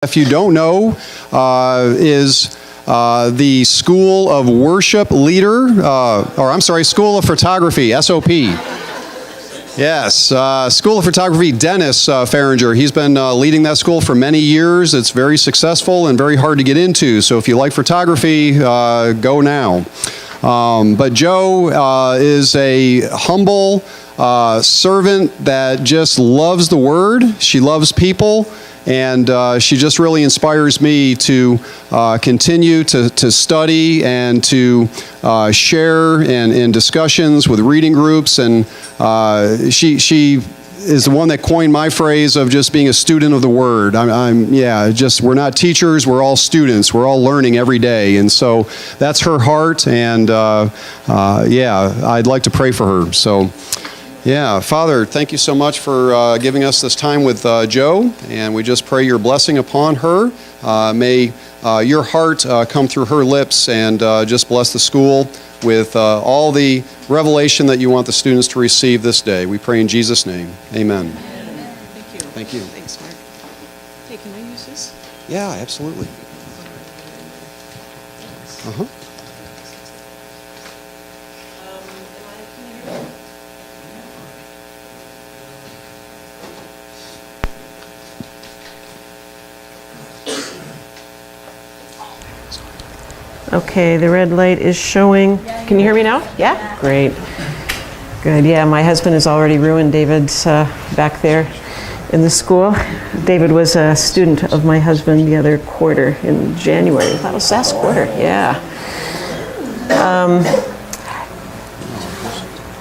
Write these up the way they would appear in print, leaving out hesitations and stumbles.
If you don't know, is the School of Worship Leader, School of Photography, SOP. Yes, School of Photography, Dennis Farringer. He's been leading that school for many years. It's very successful and very hard to get into. So if you like photography, go now. But Joe is a humble servant that just loves the Word. She loves people. And she just really inspires me to continue to study and to share in discussions with reading groups. And she is the one that coined my phrase of just being a student of the Word. We're not teachers, we're all students. We're all learning every day. And so that's her heart. And I'd like to pray for her. So. Yeah, Father, thank you so much for giving us this time with Joe, and we just pray your blessing upon her. May your heart come through her lips and just bless the school with all the revelation that you want the students to receive this day. We pray in Jesus' name. Amen. Thank you. Thank you. Thanks, Mark. Hey, can I use this? Yeah, absolutely. Uh-huh. Okay, the red light is showing. Can you hear me now? Yeah? Great. Good. Yeah, my husband has already ruined David's back there in the school. David was a student of my husband the other quarter in January. That was last quarter, yeah.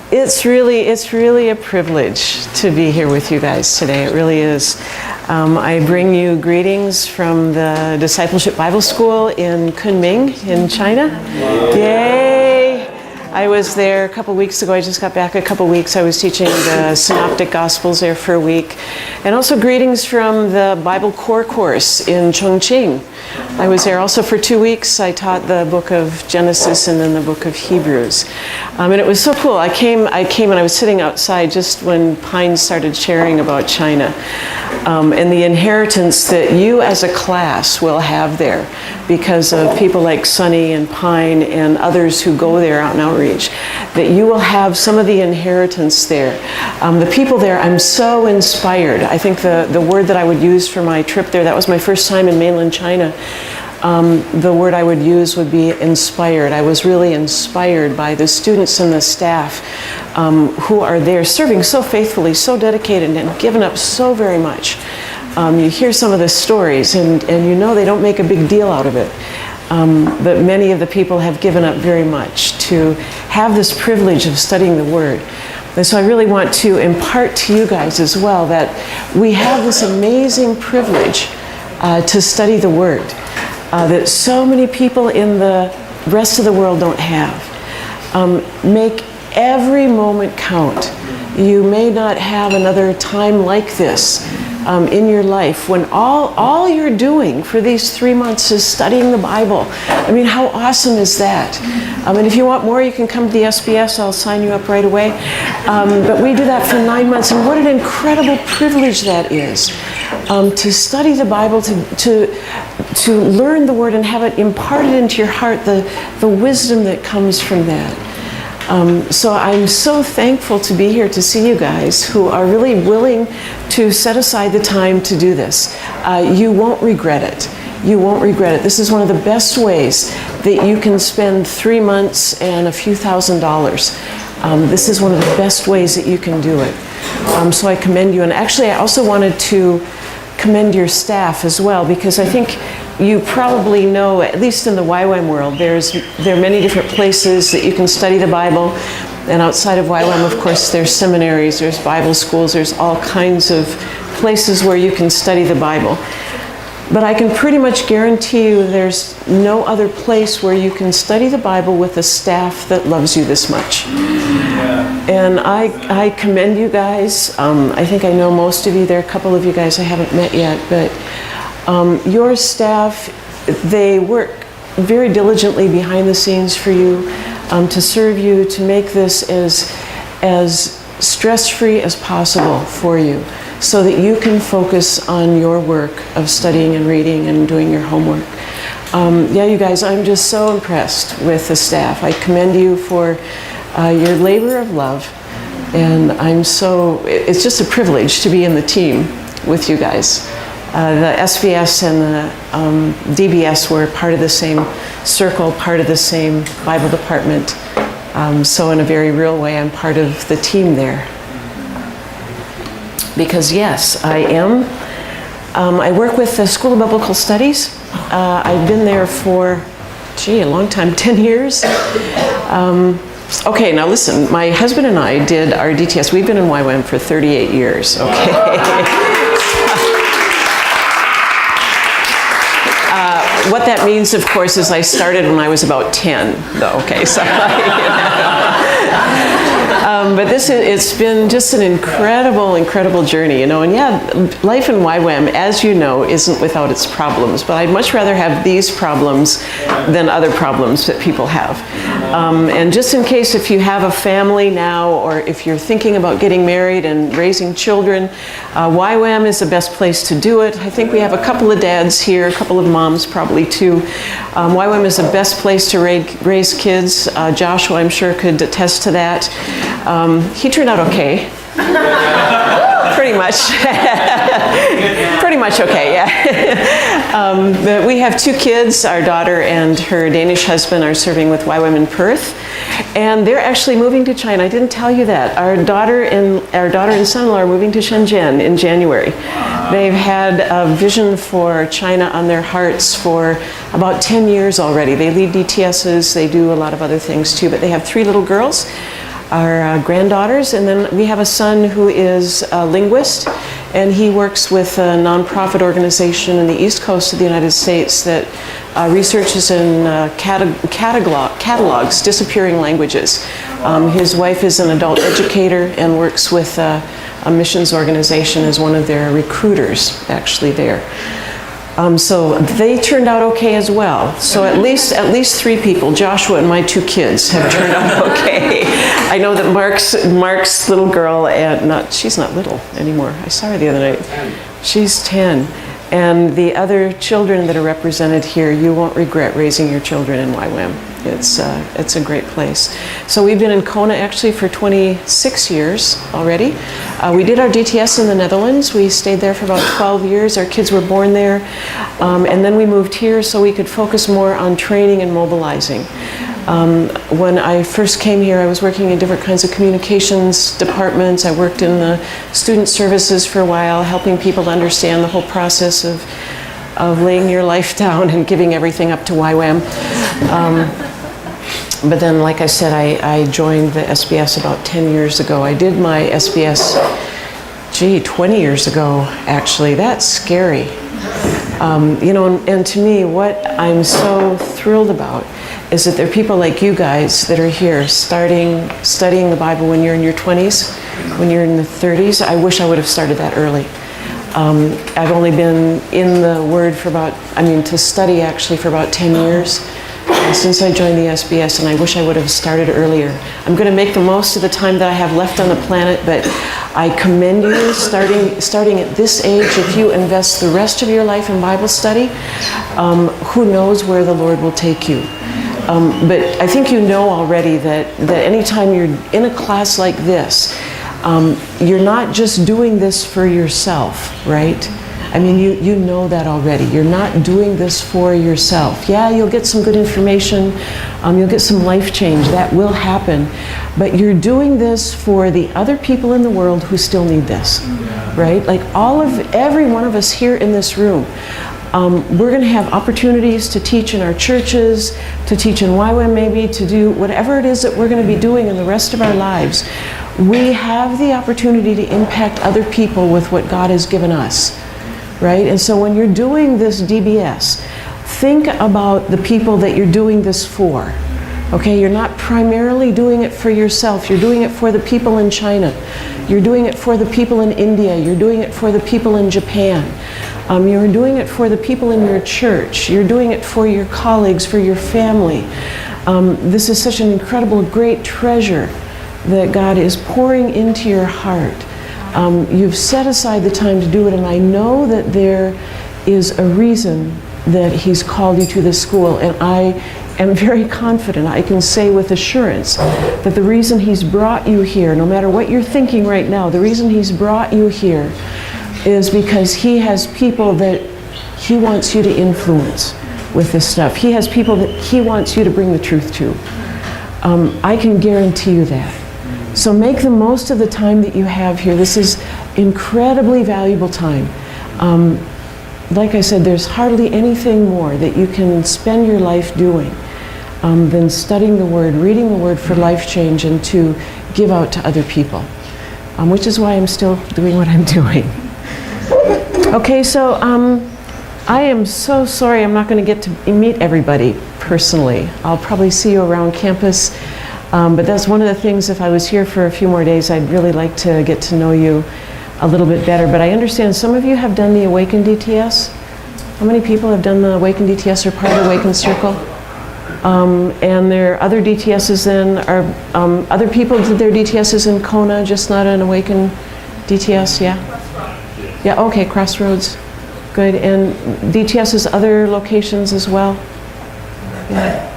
It's really a privilege to be here with you guys today. It really is. I bring you greetings from the Discipleship Bible School in Kunming in China. Yay! I was there a couple weeks ago. I just got back a couple weeks. I was teaching the Synoptic Gospels there for a week. And also greetings from the Bible Core course in Chongqing. I was there also for 2 weeks. I taught the book of Genesis and then the book of Hebrews. And it was so cool. I came and I was sitting outside just when Pine started sharing about China and the inheritance that you as a class will have there because of people like Sunny and Pine and others who go there out in outreach, that you will have some of the inheritance there. The people there, I'm so inspired. I think the word that I would use for my trip there, that was my first time in mainland China, the word I would use would be inspired. I was really inspired by the students and the staff who are there serving so faithfully, so dedicated, and given up so very much. You hear some of the stories and you know they don't make a big deal out of it. But many of the people have given up very much to have this privilege of studying the Word. And so I really want to impart to you guys as well that we have this amazing privilege to study the Word that so many people in the rest of the world don't have. Make every moment count. You may not have another time like this in your life when all you're doing for these 3 months is studying the Bible. I mean, how awesome is that? And if you want more, you can come to the SBS. I'll sign you up right away. But we do that for 9 months, and what an incredible privilege that is. To study the Bible, to learn the Word and have it imparted into your heart, the wisdom that comes from that. So I'm so thankful to be here to see you guys who are really willing to set aside the time to do this. You won't regret it. You won't regret it. This is one of the best ways that you can spend 3 months and a few $1,000s. This is one of the best ways that you can do it. So I commend you. And actually, I also wanted to commend your staff as well, because I think you probably know, at least in the YWAM world, there are many different places that you can study the Bible. And outside of YWAM, of course, there's seminaries, there's Bible schools, there's all kinds of places where you can study the Bible. But I can pretty much guarantee you there's no other place where you can study the Bible with a staff that loves you this much. And I commend you guys. I think I know most of you. There are a couple of you guys I haven't met yet, but your staff, they work very diligently behind the scenes for you, to serve you, to make this as stress-free as possible for you. so that you can focus on your work of studying and reading and doing your homework. Yeah, you guys, I'm just so impressed with the staff. I commend you for your labor of love, and it's just a privilege to be in the team with you guys. The SVS and the DBS were part of the same circle, part of the same Bible department. So in a very real way, I'm part of the team there. Because yes, I am. I work with the School of Biblical Studies. I've been there for, a long time, 10 years. Okay, now listen, my husband and I did our DTS. We've been in YWAM for 38 years, okay? What that means, of course, is I started when I was about 10, though, okay? So, but it's been just an incredible journey, and yeah, life in YWAM, as you know, isn't without its problems, but I'd much rather have these problems than other problems that people have. And just in case if you have a family now, or if you're thinking about getting married and raising children, YWAM is the best place to do it. I think we have a couple of dads here, a couple of moms probably too. YWAM is the best place to raise kids. Joshua, I'm sure, could attest to that. He turned out okay. Pretty much. Pretty much okay, yeah. But we have 2 kids. Our daughter and her Danish husband are serving with YWAM in Perth. And they're actually moving to China. I didn't tell you that. Our daughter and son-in-law are moving to Shenzhen in January. They've had a vision for China on their hearts for about 10 years already. They lead DTSs, they do a lot of other things too, but they have 3 little girls, our granddaughters, and then we have a son who is a linguist, and he works with a nonprofit organization in the East Coast of the United States that researches and catalogs disappearing languages. His wife is an adult educator and works with a missions organization as one of their recruiters, actually there. So they turned out okay as well. So at least 3 people, Joshua and my 2 kids, have turned out okay. I know that Mark's little girl, she's not little anymore. I saw her the other night. She's 10. And the other children that are represented here, you won't regret raising your children in YWAM. It's a great place. So we've been in Kona actually for 26 years already. We did our DTS in the Netherlands. We stayed there for about 12 years. Our kids were born there. And then we moved here so we could focus more on training and mobilizing. When I first came here, I was working in different kinds of communications departments. I worked in the student services for a while, helping people to understand the whole process of laying your life down and giving everything up to YWAM. But then, like I said, I joined the SBS about 10 years ago. I did my SBS, 20 years ago, actually. That's scary. And to me, what I'm so thrilled about is that there are people like you guys that are here studying the Bible when you're in your 20s, when you're in the 30s. I wish I would have started that early. I've only been in the Word to study actually for about 10 years since I joined the SBS, and I wish I would have started earlier. I'm going to make the most of the time that I have left on the planet, but I commend you starting at this age. If you invest the rest of your life in Bible study, who knows where the Lord will take you. But I think you know already that anytime you're in a class like this, you're not just doing this for yourself, right? I mean, you know that already. You're not doing this for yourself. Yeah, you'll get some good information. You'll get some life change. That will happen. But you're doing this for the other people in the world who still need this, right? Like every one of us here in this room, we're going to have opportunities to teach in our churches, to teach in YWAM maybe, to do whatever it is that we're going to be doing in the rest of our lives. We have the opportunity to impact other people with what God has given us, right? And so when you're doing this DBS, think about the people that you're doing this for. Okay, you're not primarily doing it for yourself. You're doing it for the people in China. You're doing it for the people in India. You're doing it for the people in Japan. You're doing it for the people in your church. You're doing it for your colleagues, for your family. This is such an incredible, great treasure that God is pouring into your heart. You've set aside the time to do it, and I know that there is a reason that he's called you to this school, and I am very confident, I can say with assurance, that the reason he's brought you here, no matter what you're thinking right now, the reason he's brought you here is because he has people that he wants you to influence with this stuff. He has people that he wants you to bring the truth to. I can guarantee you that. So make the most of the time that you have here. This is incredibly valuable time. Like I said, there's hardly anything more that you can spend your life doing than studying the Word, reading the Word for life change, and to give out to other people, which is why I'm still doing what I'm doing. Okay, so I am so sorry I'm not going to get to meet everybody personally. I'll probably see you around campus, but that's one of the things, if I was here for a few more days, I'd really like to get to know you a little bit better. But I understand some of you have done the Awaken DTS. How many people have done the Awaken DTS or part of the Awaken Circle? And there are other DTSs then, are other people did their DTSs in Kona, just not an Awaken DTS, yeah? Yeah, okay, Crossroads, good. And DTSs other locations as well? Yeah.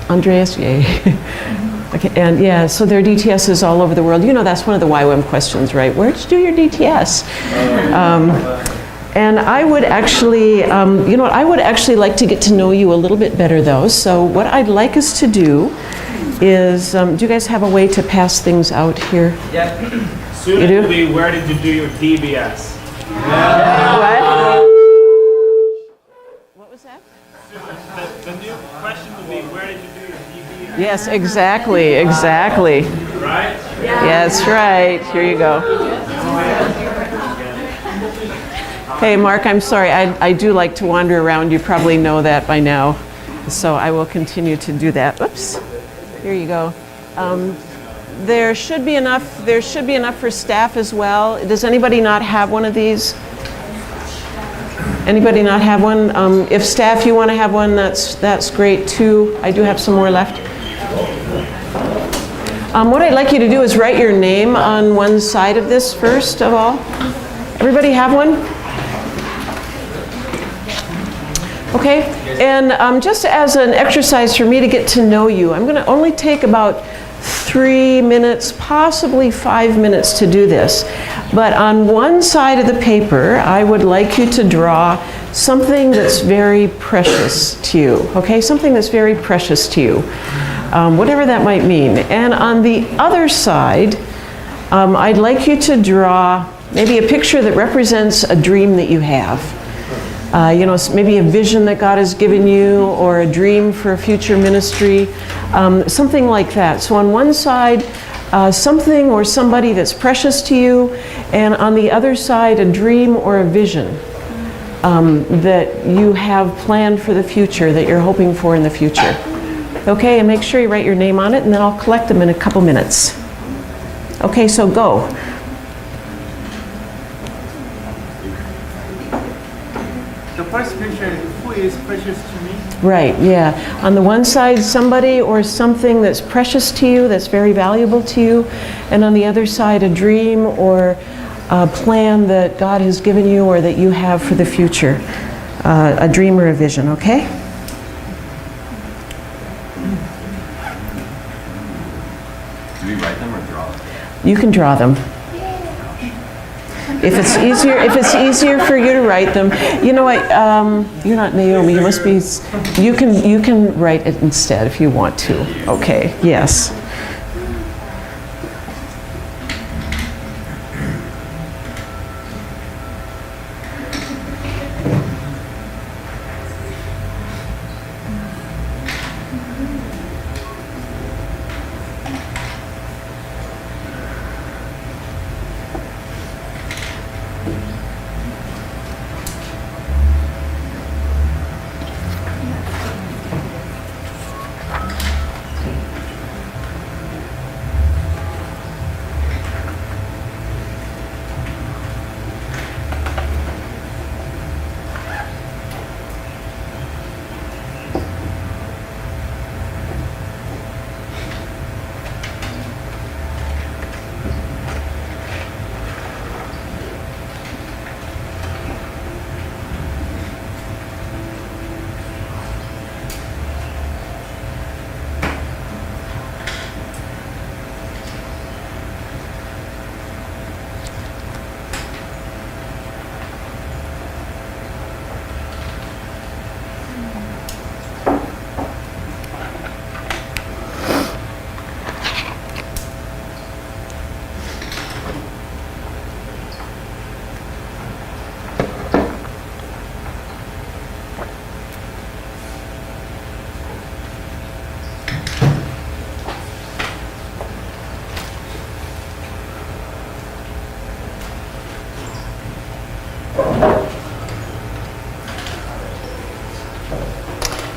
Andreas, yay. Okay, and yeah, so there are DTSs all over the world. You know, that's one of the YWAM questions, right? Where'd you do your DTS? And I would actually, you know what, I would actually like to get to know you a little bit better though. So what I'd like us to do is, do you guys have a way to pass things out here? Yeah. Soon it will be, where did you do your DBS? What? What was that? The new question will be, where did you do your DBS? Yes, exactly, exactly. Right? Yeah, that's right. Here you go. Hey, Mark, I'm sorry. I do like to wander around. You probably know that by now. So I will continue to do that. Oops. Here you go. There should be enough for staff as well. Does anybody not have one of these? Anybody not have one? If staff, you want to have one, that's great too. I do have some more left. What I'd like you to do is write your name on one side of this first of all. Everybody have one? Okay, and just as an exercise for me to get to know you, I'm going to only take about 3 minutes, possibly 5 minutes to do this. But on one side of the paper, I would like you to draw something that's very precious to you, okay? Something that's very precious to you, whatever that might mean. And on the other side, I'd like you to draw maybe a picture that represents a dream that you have. You know, maybe a vision that God has given you, or a dream for a future ministry, something like that. So on one side, something or somebody that's precious to you, and on the other side, a dream or a vision that you have planned for the future, that you're hoping for in the future. Okay, and make sure you write your name on it, and then I'll collect them in a couple minutes. Okay, so go. The first picture, who is precious to me? Right, yeah. On the one side, somebody or something that's precious to you, that's very valuable to you, and on the other side, a dream or a plan that God has given you or that you have for the future. A dream or a vision, okay? Do we write them or draw them? You can draw them. If it's easier for you to write them, you know what? You're not Naomi. You must be. You can write it instead if you want to. Okay. Yes.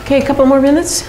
Okay, a couple more minutes.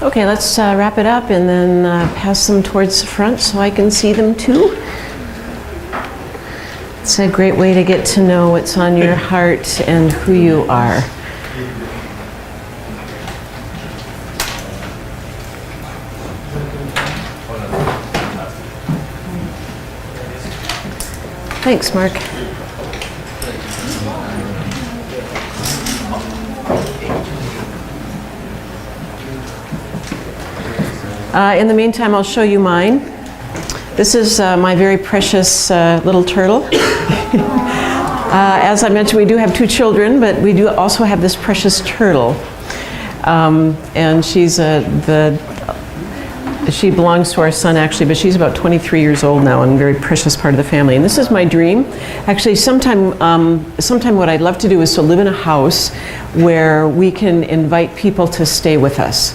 Okay, let's wrap it up and then pass them towards the front so I can see them too. It's a great way to get to know what's on your heart and who you are. Thanks, Mark. In the meantime, I'll show you mine. This is my very precious little turtle. As I mentioned, we do have 2 children, but we do also have this precious turtle. And she belongs to our son actually, but she's about 23 years old now and a very precious part of the family. And this is my dream. Actually, sometime what I'd love to do is to live in a house where we can invite people to stay with us.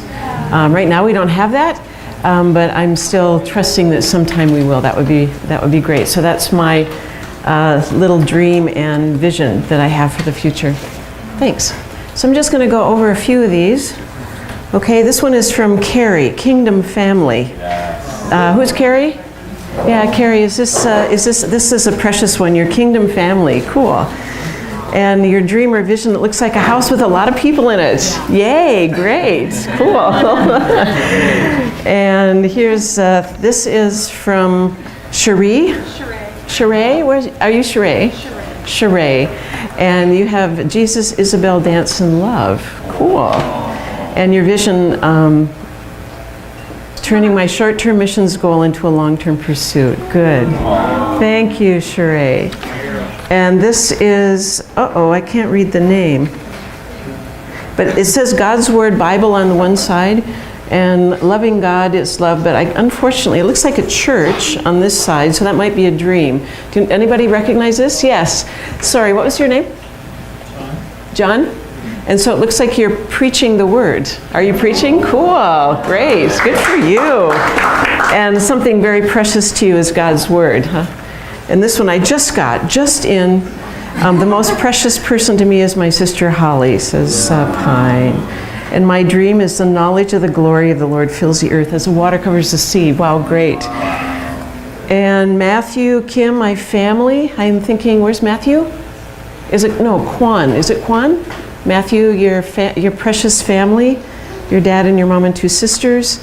Right now we don't have that, but I'm still trusting that sometime we will. That would be great. So that's my little dream and vision that I have for the future. Thanks. So I'm just going to go over a few of these. Okay, this one is from Carrie, Kingdom Family. Who's Carrie? Yeah, Carrie, this is a precious one, your Kingdom Family. Cool. And your dream or vision that looks like a house with a lot of people in it. Yay, great, cool. And here's, this is from Cherie. Sheree, are you Sheree? Sheree. And you have Jesus, Isabel, Dance, and Love. Cool. And your vision, turning my short-term missions goal into a long-term pursuit. Good. Thank you, Sheree. And this is, I can't read the name. But it says God's Word Bible on the one side, and loving God is love, but unfortunately, it looks like a church on this side, so that might be a dream. Anybody recognize this? Yes. Sorry, what was your name? John? And so it looks like you're preaching the Word. Are you preaching? Cool, great, good for you. And something very precious to you is God's Word, huh? And this one I just in. The most precious person to me is my sister Holly, says Pine. And my dream is the knowledge of the glory of the Lord fills the earth as the water covers the sea. Wow, great. And Matthew, Kim, my family. I'm thinking, where's Matthew? Kwan. Is it Kwan? Matthew, your precious family, your dad and your mom and 2 sisters.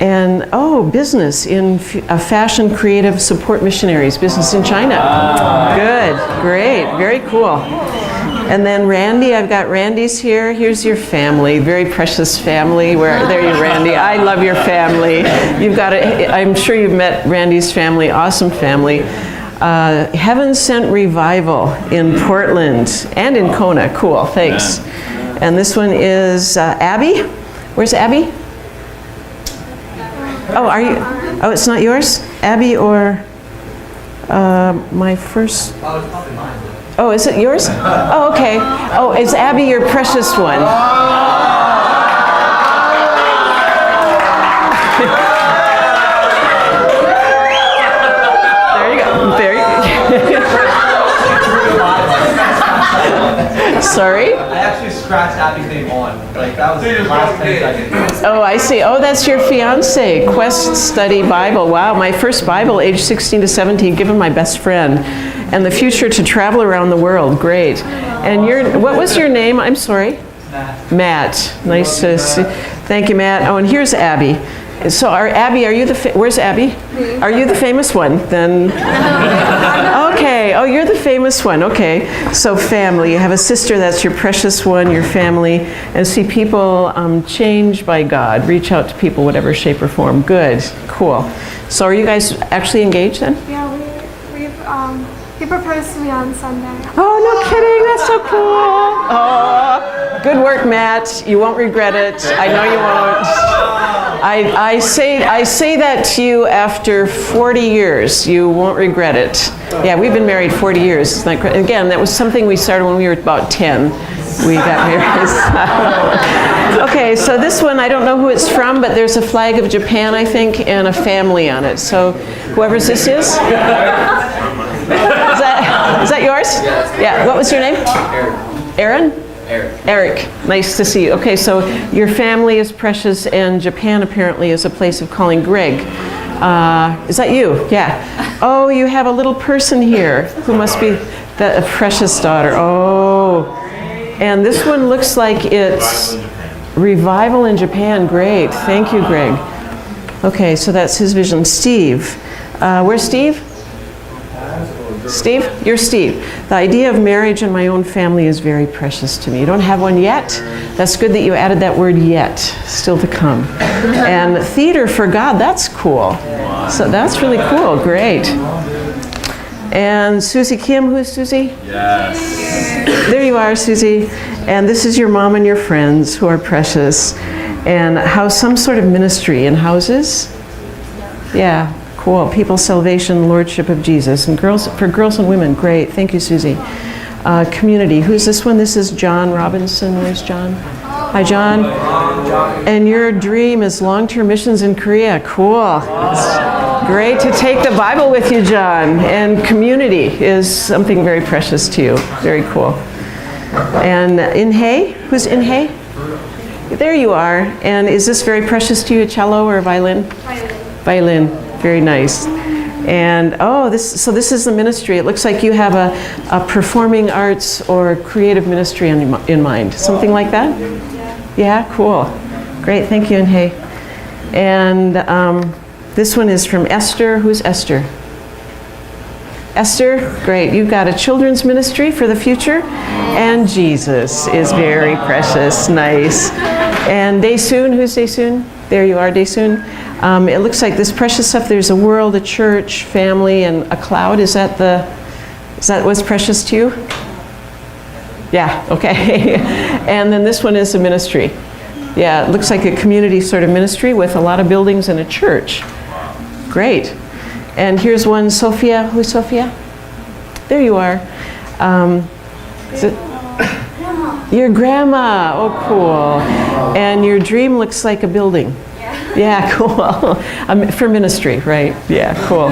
And business in fashion creative support missionaries, business in China. Good, great, very cool. And then Randy, I've got Randy's here. Here's your family, very precious family. There you, Randy. I love your family. You've got I'm sure you've met Randy's family, awesome family. Heaven Sent Revival in Portland and in Kona. Cool, thanks. And this one is Abby. Where's Abby? Oh, are you? Oh, it's not yours? Abby or my first. Oh, is it yours? Oh, okay. Oh, is Abby your precious one? There you go. There you go. Sorry? I actually scratched Abby's name on. Like, that was the last 10 seconds. Oh, I see. Oh, that's your fiance. Quest Study Bible. Wow, my first Bible, age 16 to 17, given my best friend. And the future to travel around the world. Great. And what was your name? I'm sorry? Matt. Nice to see. Thank you, Matt. Oh, and here's Abby. So, Abby, are you where's Abby? Are you the famous one? Then, okay. Oh, you're the famous one. Okay. So, family. You have a sister that's your precious one, your family, and see people changed by God. Reach out to people, whatever shape or form. Good. Cool. So, are you guys actually engaged then? Yeah, he proposed to me on Sunday. Oh, no kidding. That's so cool. Oh, good work, Matt. You won't regret it. I know you won't. I say that to you after 40 years. You won't regret it. Yeah, we've been married 40 years. It's not, again, that was something we started when we were about 10. We got married. Okay, so this one, I don't know who it's from, but there's a flag of Japan, I think, and a family on it. So whoever's this is? Is that yours? Yeah. What was your name? Aaron? Eric. Nice to see you. Okay, so your family is precious, and Japan apparently is a place of calling Greg. Is that you? Yeah. Oh, you have a little person here who must be a precious daughter. Oh. And this one looks like it's Revival in Japan. Great. Thank you, Greg. Okay, so that's his vision. Steve. Where's Steve? Steve? You're Steve. The idea of marriage and my own family is very precious to me. You don't have one yet? That's good that you added that word yet, still to come. And theater for God, that's cool. So that's really cool, great. And Susie Kim, who's Susie? Yes. There you are, Susie. And this is your mom and your friends who are precious. And house some sort of ministry in houses? Yeah. Cool. People's salvation, lordship of Jesus. And for girls and women, great. Thank you, Susie. Community. Who's this one? This is John Robinson. Where's John? Hi, John. And your dream is long-term missions in Korea. Cool. It's great to take the Bible with you, John. And community is something very precious to you. Very cool. And Inhei. Who's Inhei? There you are. And is this very precious to you, a cello or a violin? Violin. Very nice. And so this is the ministry. It looks like you have a performing arts or creative ministry in mind. Something like that? Yeah, cool. Great, thank you, Inhei. And this one is from Esther. Who's Esther? Esther, great. You've got a children's ministry for the future. And Jesus is very precious. Nice. And Daesoon, who's Daesoon? There you are, Daesoon. It looks like this precious stuff, there's a world, a church, family, and a cloud. Is that what's precious to you? Yeah, okay. And then this one is a ministry. Yeah, it looks like a community sort of ministry with a lot of buildings and a church. Great. And here's one, Sophia. Who's Sophia? There you are. Is it? Your grandma. Oh, cool. And your dream looks like a building. Yeah, cool. For ministry, right? Yeah, cool.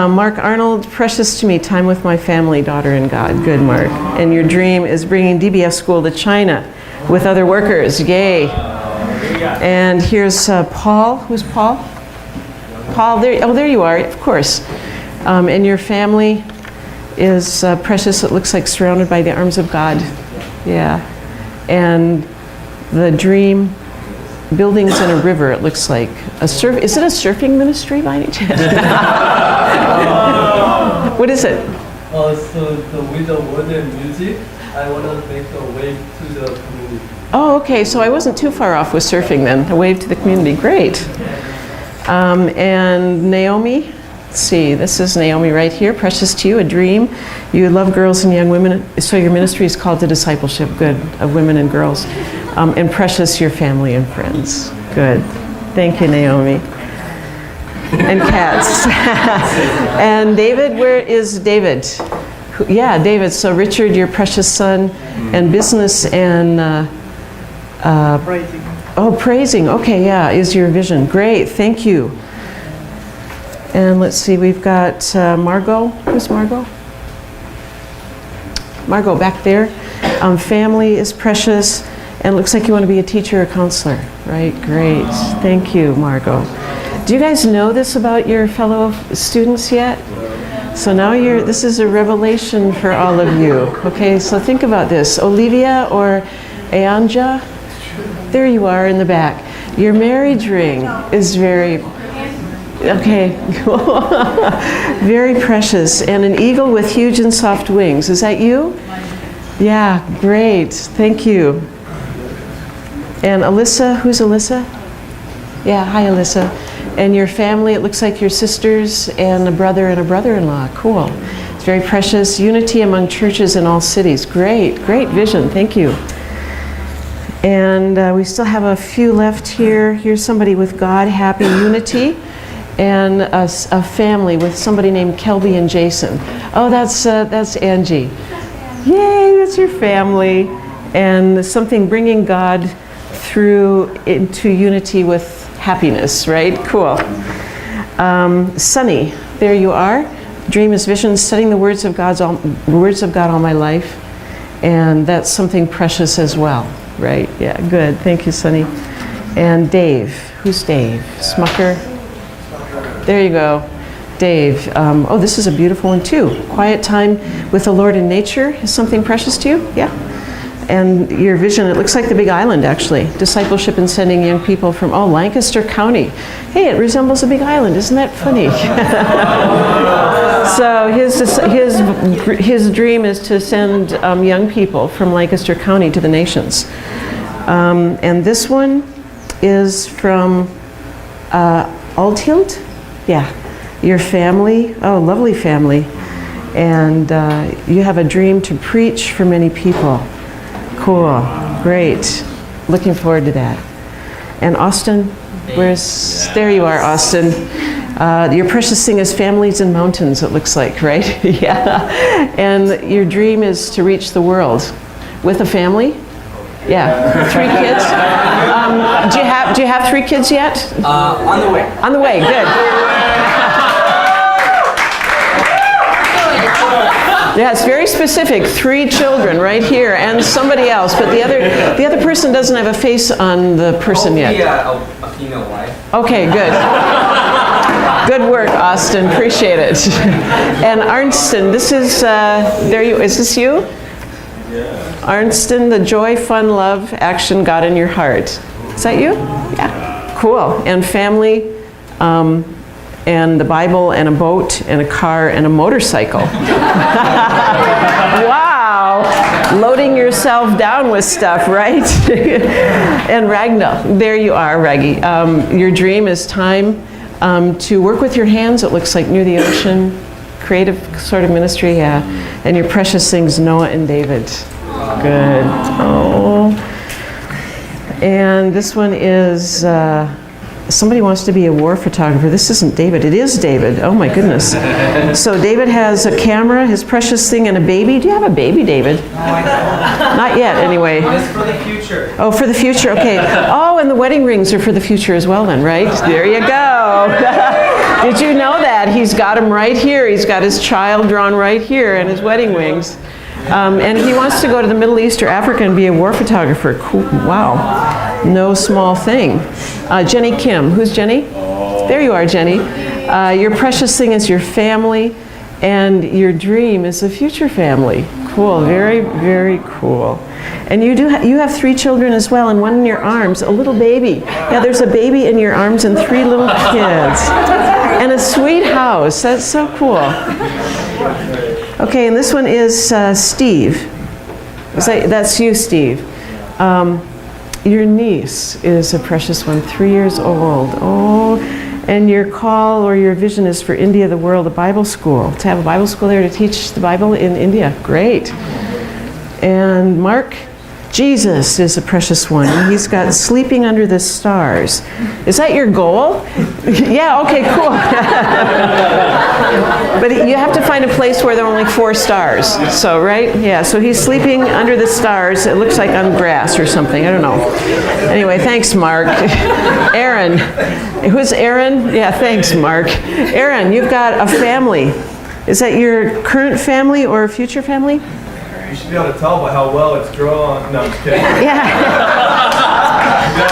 Mark Arnold, precious to me, time with my family, daughter, and God. Good, Mark. And your dream is bringing DBS school to China with other workers. Yay. And here's Paul. Who's Paul? Paul, there you are, of course. And your family is precious. It looks like surrounded by the arms of God. Yeah. And the dream, buildings in a river, it looks like. Is it a surfing ministry by any chance? What is it? So with the word and music, I want to make a wave to the community. Oh, okay. So I wasn't too far off with surfing then. A wave to the community. Great. And Naomi, let's see. This is Naomi right here. Precious to you, a dream. You love girls and young women. So your ministry is called the discipleship, good, of women and girls. And precious, your family and friends. Good. Thank you, Naomi. And cats. And David, where is David? Yeah, David. So Richard, your precious son, and business and Praising. oh, praising. Okay, yeah, is your vision. Great, thank you. And let's see, we've got Margot. Who's Margot? Margot, back there. Family is precious, and it looks like you want to be a teacher or counselor, right? Great. Thank you, Margot. Do you guys know this about your fellow students yet? So now this is a revelation for all of you. Okay, so think about this. Olivia or Ayanja, there you are in the back. Your marriage ring is very, okay, very precious. And an eagle with huge and soft wings. Is that you? Yeah, great. Thank you. And Alyssa, who's Alyssa? Yeah, hi Alyssa. And your family, it looks like your sisters and a brother and a brother-in-law. Cool. It's very precious. Unity among churches in all cities. Great, great vision. Thank you. And we still have a few left here. Here's somebody with God, happy unity, and a family with somebody named Kelby and Jason. Oh, that's Angie. Yay, that's your family. And something bringing God through into unity with happiness, right? Cool. Sunny, there you are. Dream is vision, studying the words of God all my life, and that's something precious as well, right? Yeah, good. Thank you, Sunny. And Dave, who's Dave? Smucker. There you go, Dave. Oh, this is a beautiful one too. Quiet time with the Lord in nature is something precious to you. Yeah. And your vision, it looks like the Big Island, actually. Discipleship and sending young people from, Lancaster County. Hey, it resembles a big island. Isn't that funny? So his dream is to send young people from Lancaster County to the nations. And this one is from Althild? Yeah. Your family. Oh, lovely family. And you have a dream to preach for many people. Cool, great. Looking forward to that. And Austin, there you are, Austin. Your precious thing is families and mountains, it looks like, right? Yeah. And your dream is to reach the world with a family? Yeah, 3 kids. Do you have 3 kids yet? On the way. On the way, good. Yeah, it's very specific. 3 children right here, and somebody else, but the other person doesn't have a face on the person yet. A female wife. Okay, good. Good work, Austin. Appreciate it. And Arnston, this is is this you? Yeah. Arnston, the joy, fun, love, action, God in your heart. Is that you? Yeah. Cool. And family. And the Bible, and a boat, and a car, and a motorcycle. Wow! Loading yourself down with stuff, right? And Ragna, there you are, Raggy. Your dream is time to work with your hands, it looks like, near the ocean. Creative sort of ministry, yeah. And your precious things, Noah and David. Good. Oh. And this one is... somebody wants to be a war photographer. This isn't David. It is David. Oh my goodness. So David has a camera, his precious thing, and a baby. Do you have a baby, David? No, I don't. Not yet, anyway. It's for the future. Oh, for the future. Okay. Oh, and the wedding rings are for the future as well then, right? There you go. Did you know that? He's got them right here. He's got his child drawn right here and his wedding rings. And he wants to go to the Middle East or Africa and be a war photographer. Cool. Wow. No small thing. Jenny Kim. Who's Jenny? There you are, Jenny. Your precious thing is your family, and your dream is a future family. Cool. Very, very cool. And you have 3 children as well, and one in your arms, a little baby. Yeah, there's a baby in your arms and 3 little kids. And a sweet house. That's so cool. Okay, and this one is Steve. That's you, Steve. Your niece is a precious one, 3 years old. Oh, and your call or your vision is for India, the world, a Bible school. To have a Bible school there to teach the Bible in India. Great. And Mark, Jesus is a precious one. He's got sleeping under the stars. Is that your goal? Yeah, okay, cool. But you have to find a place where there are only 4 stars. So, right? Yeah, so he's sleeping under the stars. It looks like on grass or something. I don't know. Anyway, thanks, Mark. Aaron. Who's Aaron? Yeah, thanks, Mark. Aaron, you've got a family. Is that your current family or future family? You should be able to tell by how well it's drawn. No, I'm just kidding. Yeah. No,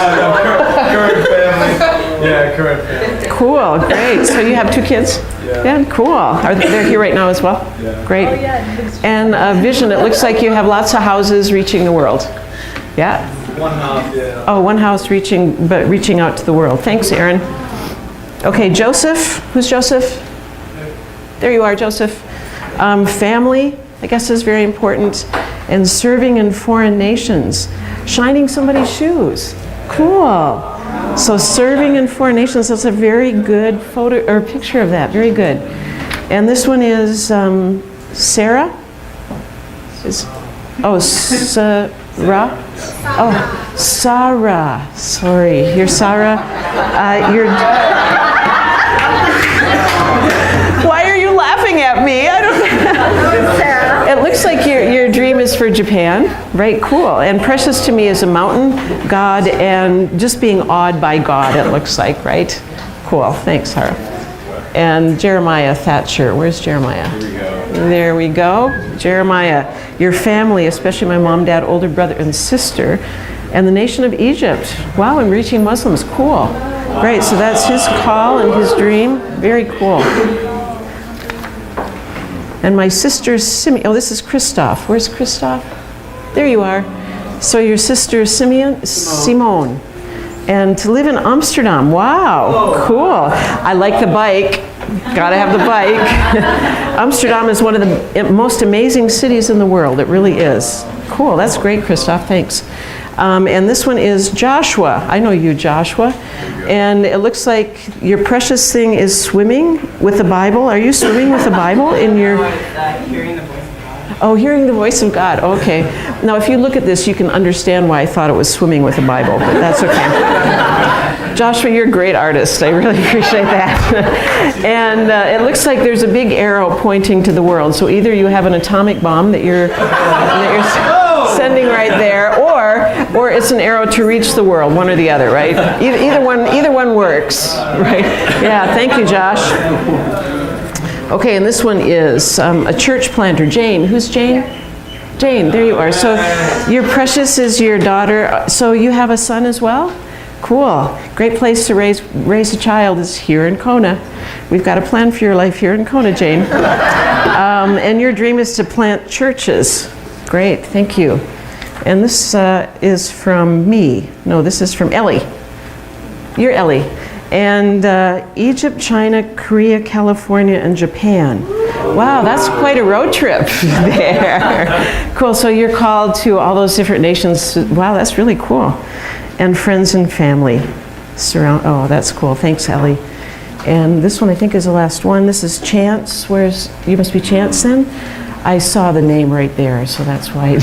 current family. Yeah, current family. Cool, great. So you have 2 kids? Yeah. Cool. Are they here right now as well? Yeah. Great. And a vision, it looks like you have lots of houses reaching the world. Yeah? One house, yeah. Oh, one house reaching out to the world. Thanks, Aaron. Okay, Joseph. Who's Joseph? There you are, Joseph. Family, I guess, is very important. And serving in foreign nations. Shining somebody's shoes. Cool. So serving in foreign nations, that's a very good photo or picture of that. Very good. And this one is Sarah. Sarah. Oh, Sarah. Sorry, you're Sarah. Why are you laughing at me? I don't. It looks like your dream is for Japan, right? Cool. And precious to me is a mountain, God, and just being awed by God, it looks like, right? Cool. Thanks, Sarah. And Jeremiah Thatcher. Where's Jeremiah? There we go. Jeremiah, your family, especially my mom, dad, older brother, and sister, and the nation of Egypt. Wow, and reaching Muslims. Cool. Great. So that's his call and his dream. Very cool. And my sister Simeon. Oh, this is Christoph. Where's Christoph? There you are. So your sister Simone. And to live in Amsterdam. Wow, cool. I like the bike. Gotta have the bike. Amsterdam is one of the most amazing cities in the world. It really is. Cool, that's great, Christoph, thanks. And this one is Joshua. I know you, Joshua. And it looks like your precious thing is swimming with the Bible. Are you swimming with the Bible in your... Hearing the voice of God. Oh, hearing the voice of God. Okay. Now, if you look at this, you can understand why I thought it was swimming with the Bible, but that's okay. Joshua, you're a great artist. I really appreciate that. And it looks like there's a big arrow pointing to the world. So either you have an atomic bomb that you're sending right there, or it's an arrow to reach the world. One or the other, right? Either one works, right? Yeah. Thank you, Josh. Okay, and this one is a church planter. Jane. Who's Jane? Jane, there you are. So your precious is your daughter. So you have a son as well? Cool. Great place to raise a child is here in Kona. We've got a plan for your life here in Kona, Jane. And your dream is to plant churches. Great, thank you. And this is from me. No, this is from Ellie. You're Ellie. And Egypt, China, Korea, California, and Japan. Wow, that's quite a road trip there. Cool, so you're called to all those different nations. Wow, that's really cool. And friends and family surround. Oh, that's cool. Thanks, Ellie. And this one I think is the last one. This is Chance. You must be Chance then? I saw the name right there, so that's why.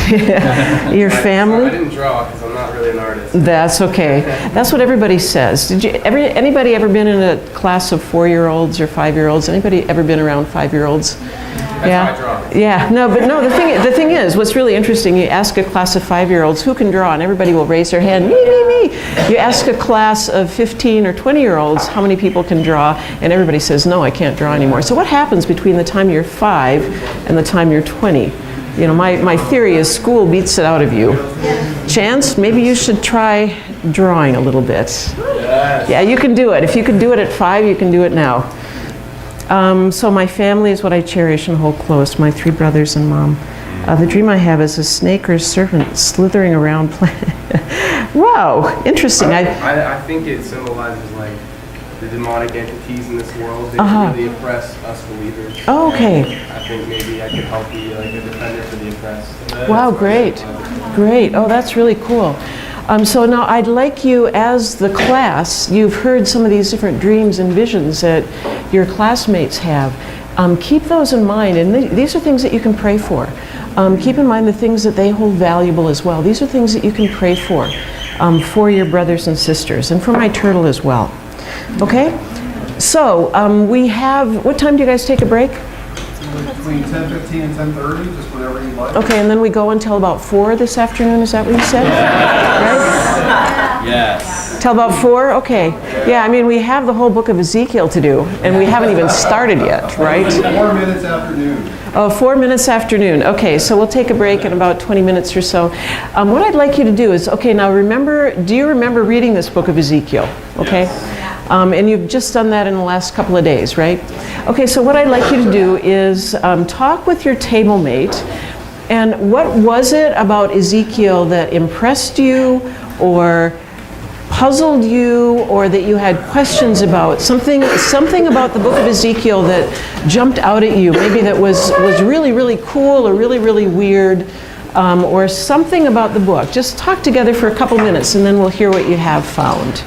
Your family? I didn't draw because I'm not really an artist. That's okay. That's what everybody says. Anybody ever been in a class of 4-year-olds or 5-year-olds? Anybody ever been around 5-year-olds? That's how I draw. Yeah, no, but no, the thing is, what's really interesting, you ask a class of 5-year-olds who can draw, and everybody will raise their hand, me. You ask a class of 15 or 20-year-olds how many people can draw, and everybody says, no, I can't draw anymore. So what happens between the time you're 5 and the time you're 20? You know, my theory is school beats it out of you. Chance, maybe you should try drawing a little bit. Yes. Yeah, you can do it. If you could do it at 5, you can do it now. So my family is what I cherish and hold close, my 3 brothers and mom. The dream I have is a snake or a serpent slithering around. Wow, interesting. I think it symbolizes like the demonic entities in this world. They can really oppress us believers. Oh, okay. And I think maybe I could help be like a defender for the oppressed. Wow, great. Great. Oh, that's really cool. So now I'd like you, as the class, you've heard some of these different dreams and visions that your classmates have. Keep those in mind, and these are things that you can pray for. Keep in mind the things that they hold valuable as well. These are things that you can pray for your brothers and sisters, and for my turtle as well. Okay? So, we have, what time do you guys take a break? Between 10:15 and 10:30, just whenever you like. Okay, and then we go until about 4 this afternoon, is that what you said? Right? Yes. Till about 4? Okay. Yeah, I mean, we have the whole book of Ezekiel to do, and we haven't even started yet, right? 4 minutes afternoon. Oh, 4 minutes afternoon. Okay, so we'll take a break in about 20 minutes or so. What I'd like you to do is, okay, now remember, do you remember reading this book of Ezekiel? Okay? And you've just done that in the last couple of days, right? Okay, so what I'd like you to do is talk with your table mate, and what was it about Ezekiel that impressed you, or puzzled you, or that you had questions about? Something about the book of Ezekiel that jumped out at you, maybe that was really, really cool, or really, really weird, or something about the book. Just talk together for a couple minutes, and then we'll hear what you have found.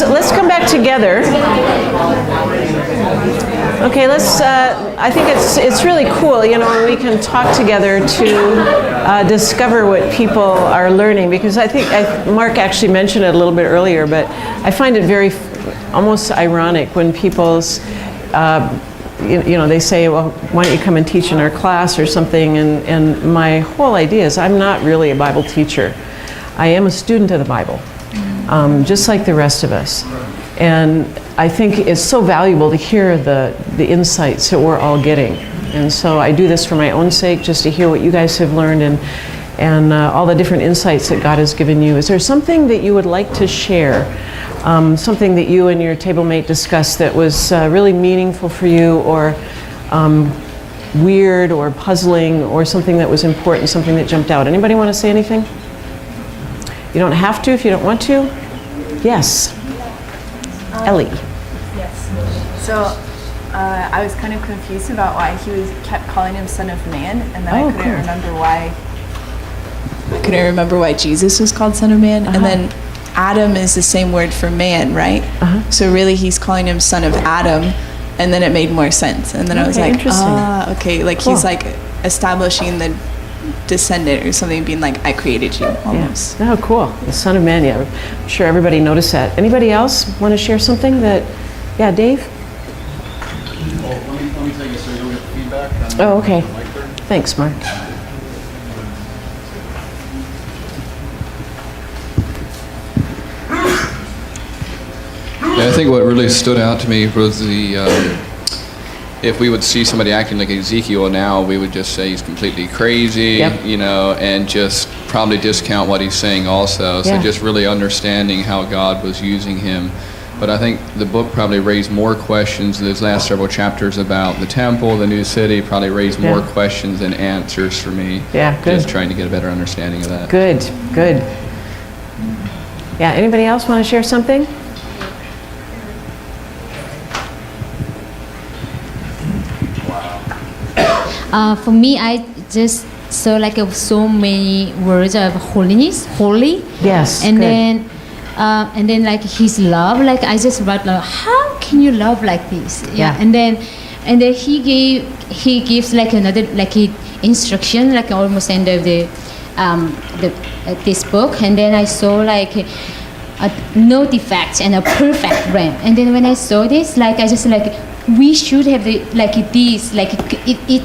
let's come back together. Okay, let's. I think it's really cool, you know, when we can talk together to discover what people are learning. Because I think Mark actually mentioned it a little bit earlier, but I find it very almost ironic when people's. You know, they say, well, why don't you come and teach in our class or something? And my whole idea is I'm not really a Bible teacher. I am a student of the Bible, just like the rest of us. And I think it's so valuable to hear the insights that we're all getting. And so I do this for my own sake, just to hear what you guys have learned and all the different insights that God has given you. Is there something that you would like to share? Something that you and your table mate discussed that was really meaningful for you, or weird or puzzling, or something that was important, something that jumped out? Anybody want to say anything? You don't have to if you don't want to. Yes. Ellie. Yes. So I was kind of confused about why kept calling him Son of Man, and then I couldn't remember why. I couldn't remember why Jesus was called Son of Man, and then Adam is the same word for man, right? So really he's calling him son of Adam, and then it made more sense. And then I was like, okay, like cool. He's like establishing the descendant or something, being like, I created you, almost. Yeah. Oh, cool. The Son of Man, yeah. I'm sure everybody noticed that. Anybody else want to share something that, yeah, Dave? Let me take it so you'll get feedback. Oh, okay. Thanks, Mark. Yeah, I think what really stood out to me was the, if we would see somebody acting like Ezekiel now, we would just say he's completely crazy, you know, and just probably discount what he's saying also. So just really understanding how God was using him. But I think the book probably raised more questions. Those last several chapters about the temple, the new city, probably raised more questions than answers for me. Yeah, good. Just trying to get a better understanding of that. Good, good. Yeah, anybody else want to share something? For me, I just saw like so many words of holiness, holy. Yes. And then like his love, like I just read like, how can you love like this? Yeah. And then he gives like another like instruction, like almost end of this book. And then I saw like no defects and a perfect ram. And then when I saw this, like I just like, we should have the like this, like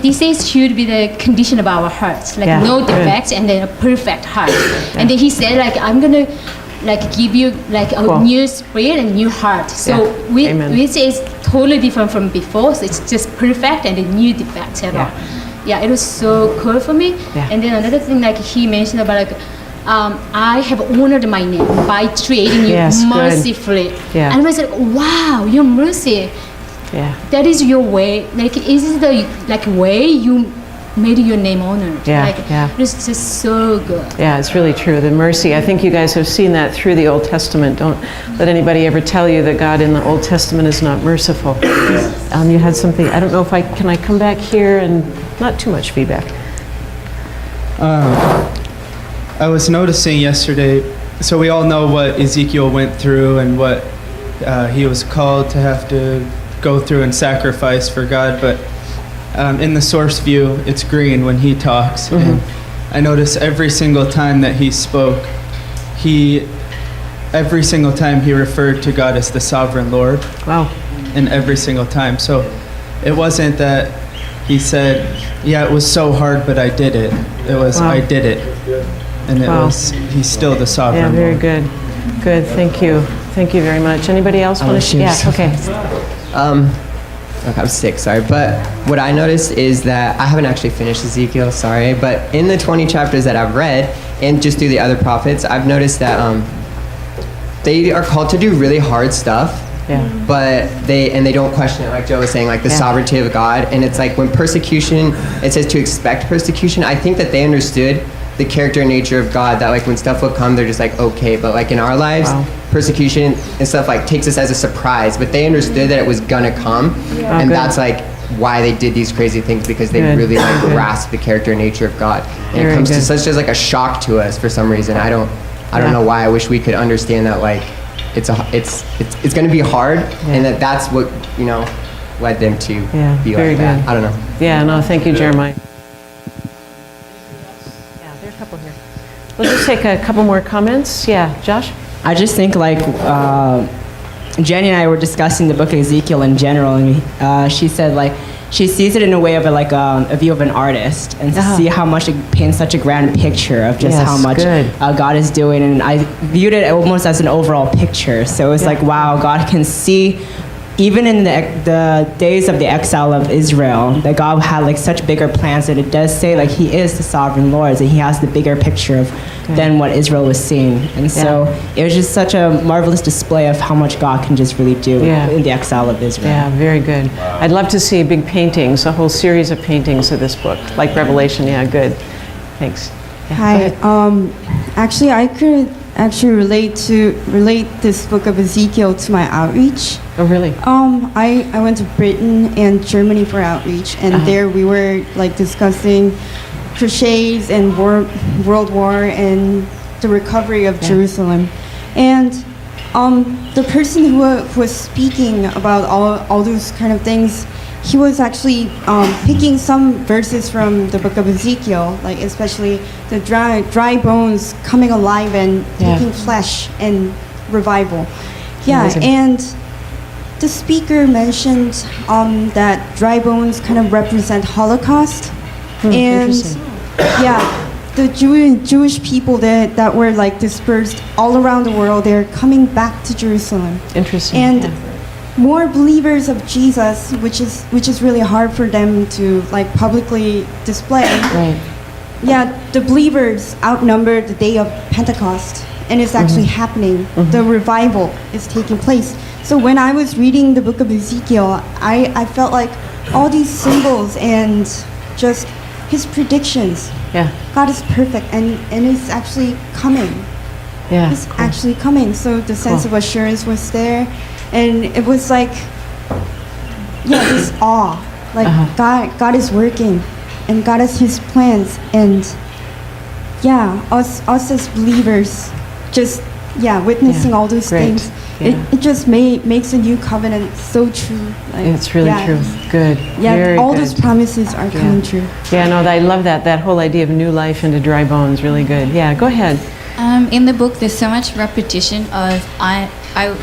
this should be the condition of our hearts, like no defects and then a perfect heart. And then he said like, I'm gonna like give you like a new spirit and new heart. So which is totally different from before. So it's just perfect and a new defects at all. Yeah, it was so cool for me. And then another thing like he mentioned about like, I have honored my name by creating you mercifully. And I was like, wow, your mercy. That is your way. Like, is the like way you made your name honored? It's just so good. Yeah, it's really true. The mercy. I think you guys have seen that through the Old Testament. Don't let anybody ever tell you that God in the Old Testament is not merciful. You had something. I don't know if can I come back here and not too much feedback. I was noticing yesterday. So we all know what Ezekiel went through and what he was called to have to go through and sacrifice for God, but in the source view, it's green when he talks. And I notice every single time that he spoke, every single time he referred to God as the sovereign Lord. Wow. And every single time. So it wasn't that he said, yeah, it was so hard, but I did it. It was, I did it. And it was, he's still the sovereign Lord. Lord. Good. Good, thank you. Thank you very much. Anybody else want to share? Yeah, okay. Okay, I'm sick, sorry. But what I noticed is that I haven't actually finished Ezekiel, sorry. But in the 20 chapters that I've read, and just through the other prophets, I've noticed that they are called to do really hard stuff. But they don't question it, like Joe was saying, like the sovereignty of God. And it's like when persecution, it says to expect persecution. I think that they understood the character and nature of God, that like when stuff will come, they're just like, okay. But like in our lives, persecution and stuff like takes us as a surprise, but they understood that it was gonna come. And that's like why they did these crazy things, because they really like grasped the character and nature of God. And it comes to such as like a shock to us for some reason. I don't know why. I wish we could understand that like it's gonna be hard, and that's what, you know, led them to Yeah, be very like that. good. I don't know. Yeah, no, thank you, Jeremiah. Yeah, there are a couple here. We'll just take a couple more comments. Yeah, Josh? I just think like Jenny and I were discussing the book of Ezekiel in general, and she said like she sees it in a way of a view of an artist, and to see how much it paints such a grand picture of just Yes, how much good. God is doing. And I viewed it almost as an overall picture. So it's like, wow, God can see. Even in the days of the exile of Israel, that God had like such bigger plans, and it does say like He is the sovereign Lord, and He has the bigger picture of than what Israel was seeing. And so it was just such a marvelous display of how much God can just really do in the exile of Israel. Yeah, very good. I'd love to see big paintings, a whole series of paintings of this book, like Revelation. Yeah, good. Thanks. Yeah, Hi. go ahead. Actually, I could relate this book of Ezekiel to my outreach. Oh, really? I went to Britain and Germany for outreach, and there we were like discussing crusades and World War and the recovery of Jerusalem. And the person who was speaking about all those kind of things, he was actually picking some verses from the book of Ezekiel, like especially the dry bones coming alive and taking flesh and revival. Yeah, Amazing. and the speaker mentioned that dry bones kind of represent Holocaust. And interesting. yeah, the Jewish people that were like dispersed all around the world, they're coming back to Jerusalem. Interesting. And more believers of Jesus, which is really hard for them to like publicly display. Right. Yeah, the believers outnumber the day of Pentecost, and it's actually happening. The revival is taking place. So when I was reading the book of Ezekiel, I felt like all these symbols and just his predictions. Yeah. God is perfect, and it's actually coming. Yeah. It's actually coming. So the sense of assurance was there, and it was like, this awe. Like God is working, and God has His plans, and us as believers, just witnessing all those Great. things. Yeah. It just makes a new covenant so true. Like, It's really true. Good. Yeah, Very all good. those promises are coming true. Yeah, no, I love that whole idea of new life into dry bones. Really good. Yeah, go ahead. In the book, there's so much repetition of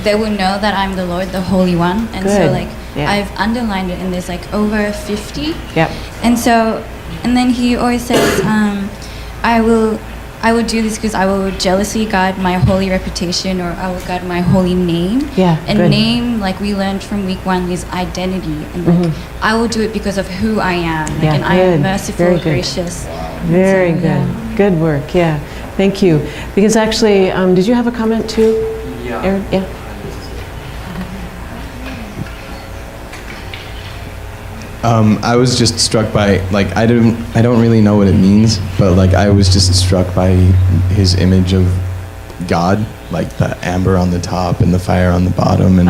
they will know that I'm the Lord, the Holy One, and Good. so like Yeah. I've underlined it, and there's like over 50. Yep. And so, and then he always says, I will do this because I will jealously guard my holy reputation, or I will guard my holy name. Yeah, And good. name, like we learned from week 1, is identity, and like I will do it because of who I am, like, Yeah, and I good. am merciful, Very good. gracious. Very So, good. Good work. Yeah. Thank you. Because actually, did you have a comment too? Yeah. Aaron? Yeah. I was just struck by, like, I don't really know what it means, but like I was just struck by his image of God, like the amber on the top and the fire on the bottom, and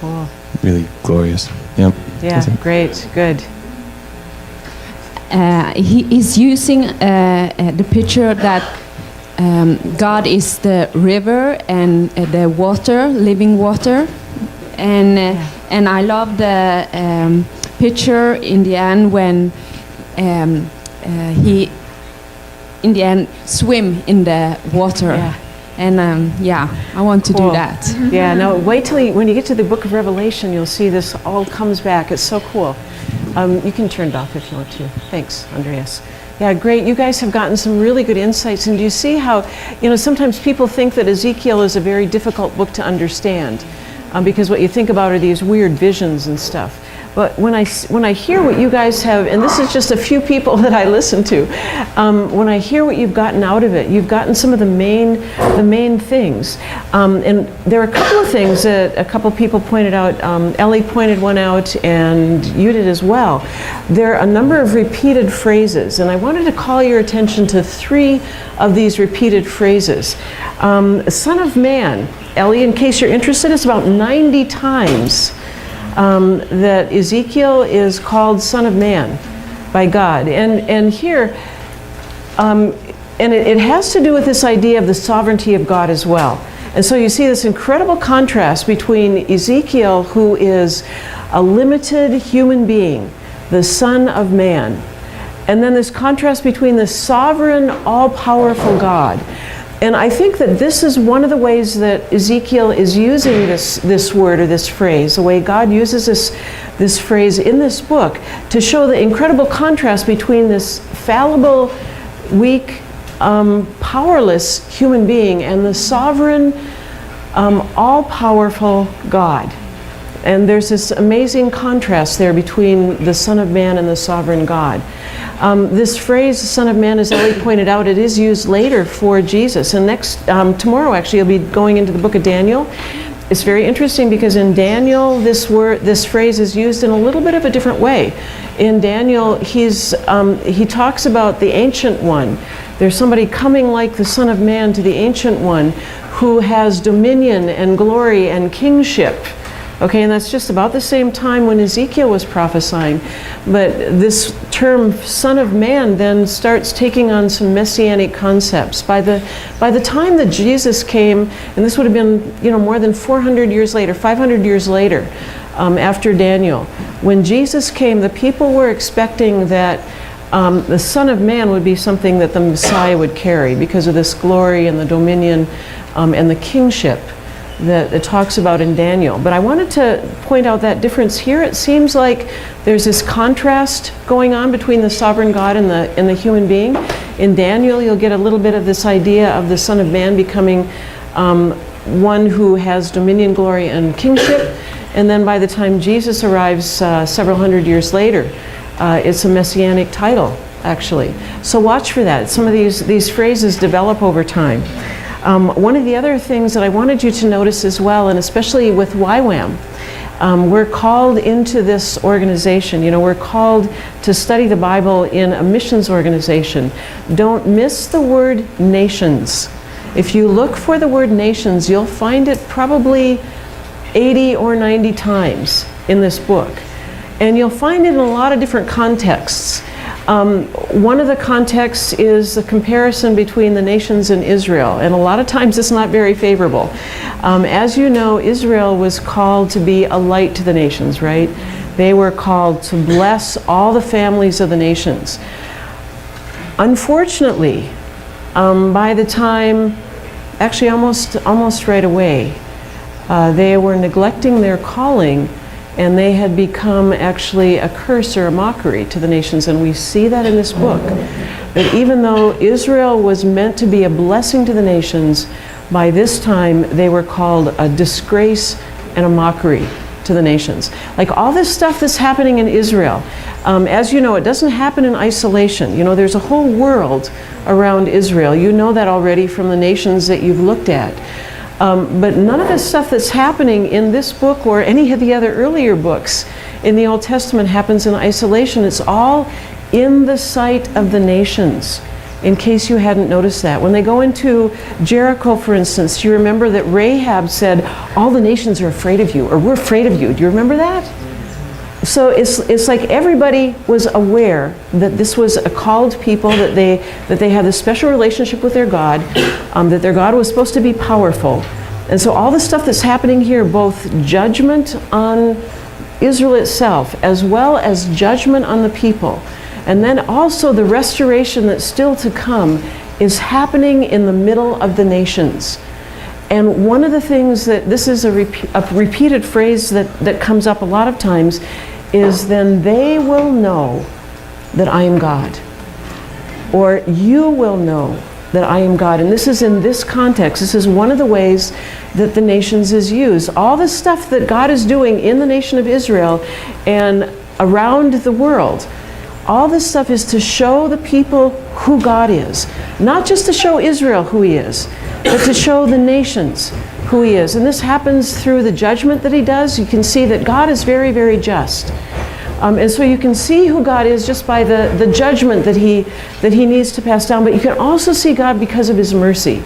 Cool. really glorious. Yep. Yeah. That's it. Great. Good. He is using the picture that God is the river and the water, living water, and I love the picture in the end when he in the end swim in the water. Yeah. And I want to Cool. do that. Yeah, no, wait till when you get to the book of Revelation, you'll see this all comes back. It's so cool. You can turn it off if you want to. Thanks, Andreas. Yeah, great. You guys have gotten some really good insights. And do you see how, sometimes people think that Ezekiel is a very difficult book to understand because what you think about are these weird visions and stuff. But when I hear what you guys have, and this is just a few people that I listen to, when I hear what you've gotten out of it, you've gotten some of the main things. And there are a couple of things that a couple people pointed out. Ellie pointed one out, and you did as well. There are a number of repeated phrases, and I wanted to call your attention to 3 of these repeated phrases. Son of man, Ellie, in case you're interested, it's about 90 times. That Ezekiel is called Son of Man by God. And here, and it has to do with this idea of the sovereignty of God as well. And so you see this incredible contrast between Ezekiel, who is a limited human being, the Son of Man, and then this contrast between the sovereign, all-powerful God. And I think that this is one of the ways that Ezekiel is using this word or this phrase, the way God uses this phrase in this book to show the incredible contrast between this fallible, weak, powerless human being and the sovereign, all-powerful God. And there's this amazing contrast there between the Son of Man and the sovereign God. This phrase, the Son of Man, as Ellie pointed out, it is used later for Jesus. And tomorrow actually, you'll be going into the book of Daniel. It's very interesting because in Daniel, this phrase is used in a little bit of a different way. In Daniel, he talks about the Ancient One. There's somebody coming like the Son of Man to the Ancient One who has dominion and glory and kingship. Okay, and that's just about the same time when Ezekiel was prophesying. But this term Son of Man then starts taking on some messianic concepts. By the time that Jesus came, and this would have been more than 400 years later, 500 years later, after Daniel, when Jesus came, the people were expecting that the Son of Man would be something that the Messiah would carry because of this glory and the dominion and the kingship that it talks about in Daniel. But I wanted to point out that difference here. It seems like there's this contrast going on between the sovereign God and the human being. In Daniel, you'll get a little bit of this idea of the Son of Man becoming one who has dominion, glory, and kingship. And then by the time Jesus arrives several hundred years later, it's a messianic title, actually. So watch for that. Some of these phrases develop over time. One of the other things that I wanted you to notice as well, and especially with YWAM, we're called into this organization. We're called to study the Bible in a missions organization. Don't miss the word nations. If you look for the word nations, you'll find it probably 80 or 90 times in this book. And you'll find it in a lot of different contexts. One of the contexts is the comparison between the nations and Israel, and a lot of times it's not very favorable. As you know, Israel was called to be a light to the nations, right? They were called to bless all the families of the nations. Unfortunately, by the time, actually almost right away, they were neglecting their calling, and they had become actually a curse or a mockery to the nations. And we see that in this book, that even though Israel was meant to be a blessing to the nations, by this time they were called a disgrace and a mockery to the nations. Like all this stuff that's happening in Israel, as you know, it doesn't happen in isolation. There's a whole world around Israel. You know that already from the nations that you've looked at. But none of the stuff that's happening in this book or any of the other earlier books in the Old Testament happens in isolation. It's all in the sight of the nations, in case you hadn't noticed that. When they go into Jericho, for instance, you remember that Rahab said, all the nations are afraid of you, or we're afraid of you. Do you remember that? So it's like everybody was aware that this was a called people, that they had a special relationship with their God, that their God was supposed to be powerful. And so all the stuff that's happening here, both judgment on Israel itself, as well as judgment on the people, and then also the restoration that's still to come, is happening in the middle of the nations. And one of the things that, this is a repeated phrase that comes up a lot of times, is then they will know that I am God. Or you will know that I am God. And this is in this context. This is one of the ways that the nations is used. All the stuff that God is doing in the nation of Israel and around the world, all this stuff is to show the people who God is. Not just to show Israel who He is, but to show the nations who He is. And this happens through the judgment that He does. You can see that God is very, very just. And so you can see who God is just by the judgment that he needs to pass down. But you can also see God because of His mercy.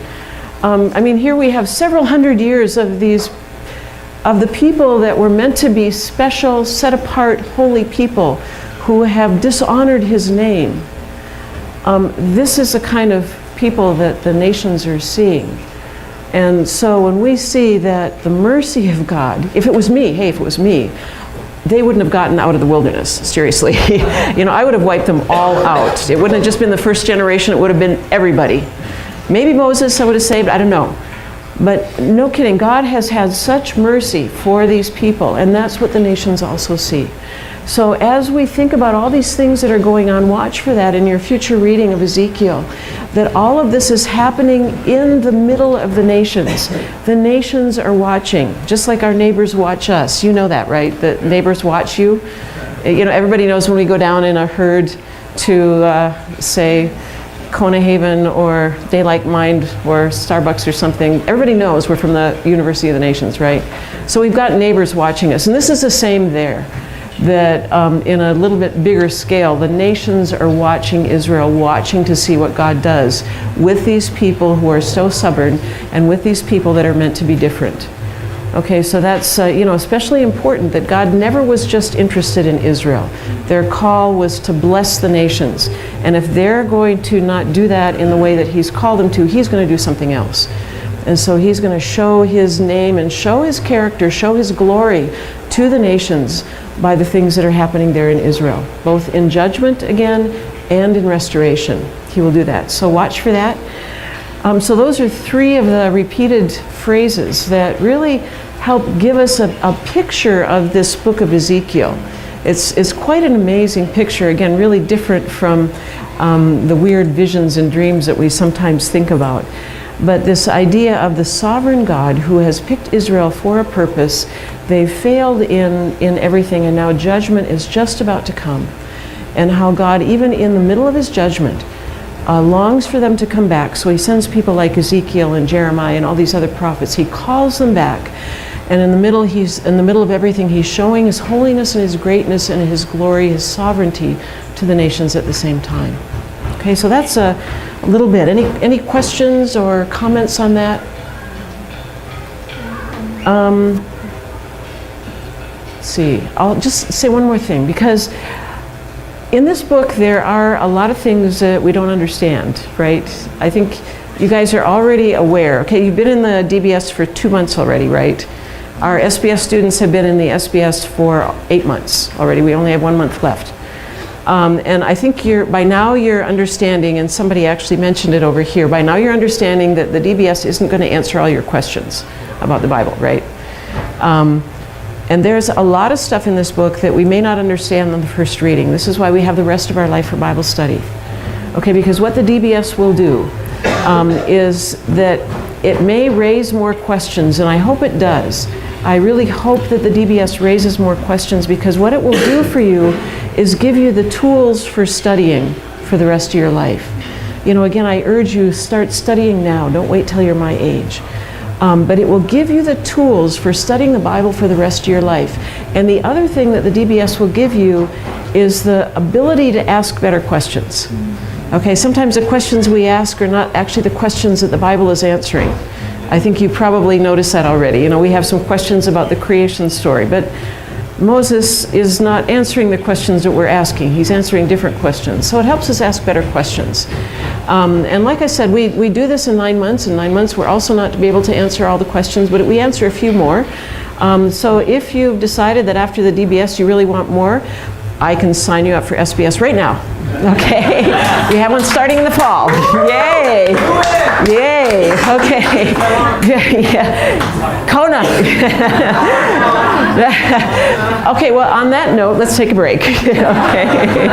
Here we have several hundred years of the people that were meant to be special, set apart, holy people who have dishonored His name. This is the kind of people that the nations are seeing. And so when we see that the mercy of God, if it was me, they wouldn't have gotten out of the wilderness, seriously. I would have wiped them all out. It wouldn't have just been the first generation, it would have been everybody. Maybe Moses I would have saved, I don't know. But no kidding, God has had such mercy for these people, and that's what the nations also see. So as we think about all these things that are going on, watch for that in your future reading of Ezekiel, that all of this is happening in the middle of the nations. The nations are watching, just like our neighbors watch us. You know that, right? The neighbors watch you. Everybody knows when we go down in a herd to, say, Kona Haven or Daylight Mind or Starbucks or something, everybody knows we're from the University of the Nations, right? So we've got neighbors watching us, and this is the same there. That in a little bit bigger scale, the nations are watching Israel, watching to see what God does with these people who are so stubborn and with these people that are meant to be different. Okay, so that's especially important that God never was just interested in Israel. Their call was to bless the nations. And if they're going to not do that in the way that He's called them to, He's going to do something else. And so He's going to show His name and show His character, show His glory to the nations by the things that are happening there in Israel, both in judgment again and in restoration. He will do that. So watch for that. So those are three of the repeated phrases that really help give us a picture of this book of Ezekiel. It's quite an amazing picture, again, really different from the weird visions and dreams that we sometimes think about. But this idea of the sovereign God who has picked Israel for a purpose, they've failed in everything, and now judgment is just about to come. And how God, even in the middle of His judgment, longs for them to come back. So He sends people like Ezekiel and Jeremiah and all these other prophets. He calls them back. And in the middle of everything, He's showing His holiness and His greatness and His glory, His sovereignty to the nations at the same time. Okay, so that's a little bit. Any questions or comments on that? Let's see. I'll just say one more thing, because in this book there are a lot of things that we don't understand, right? I think you guys are already aware. Okay, you've been in the DBS for 2 months already, right? Our SBS students have been in the SBS for 8 months already. We only have 1 month left. And I think by now you're understanding, and somebody actually mentioned it over here, by now you're understanding that the DBS isn't going to answer all your questions about the Bible, right? And there's a lot of stuff in this book that we may not understand on the first reading. This is why we have the rest of our life for Bible study. Okay, because what the DBS will do is that it may raise more questions, and I hope it does. I really hope that the DBS raises more questions, because what it will do for you is give you the tools for studying for the rest of your life. Again, I urge you, start studying now. Don't wait till you're my age. But it will give you the tools for studying the Bible for the rest of your life. And the other thing that the DBS will give you is the ability to ask better questions. Okay, sometimes the questions we ask are not actually the questions that the Bible is answering. I think you probably noticed that already. We have some questions about the creation story, but Moses is not answering the questions that we're asking. He's answering different questions. So it helps us ask better questions. And like I said, we do this in 9 months. In 9 months, we're also not to be able to answer all the questions, but we answer a few more. So if you've decided that after the DBS you really want more, I can sign you up for SBS right now. Okay? We have one starting in the fall. Yay! Yay! Okay. Yeah. Kona. Okay, well, on that note, let's take a break. Okay.